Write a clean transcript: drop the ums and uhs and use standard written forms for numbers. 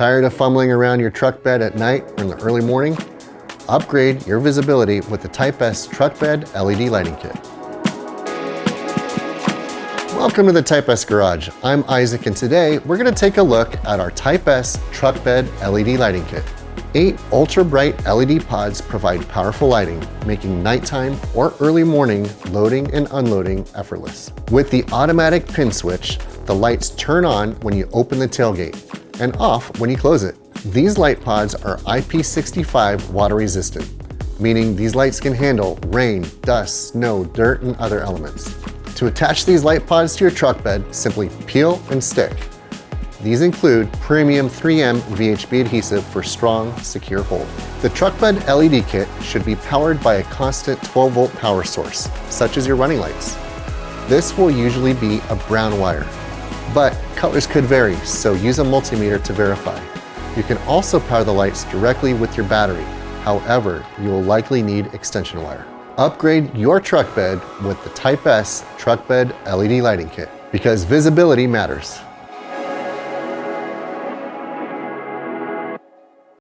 Tired of fumbling around your truck bed at night or in the early morning? Upgrade your visibility with the Type S Truck Bed LED Lighting Kit. Welcome to the Type S Garage. I'm Isaac, and today we're going to take a look at our Type S Truck Bed LED Lighting Kit. 8 ultra-bright LED pods provide powerful lighting, making nighttime or early morning loading and unloading effortless. With the automatic pin switch, the lights turn on when you open the tailgate and off when you close it. These light pods are IP65 water resistant, meaning these lights can handle rain, dust, snow, dirt, and other elements. To attach these light pods to your truck bed, simply peel and stick. These include premium 3M VHB adhesive for strong, secure hold. The truck bed LED kit should be powered by a constant 12-volt power source, such as your running lights. This will usually be a brown wire, but colors could vary, so use a multimeter to verify. You can also power the lights directly with your battery. However, you will likely need extension wire. Upgrade your truck bed with the Type S Truck Bed LED Lighting Kit, because visibility matters.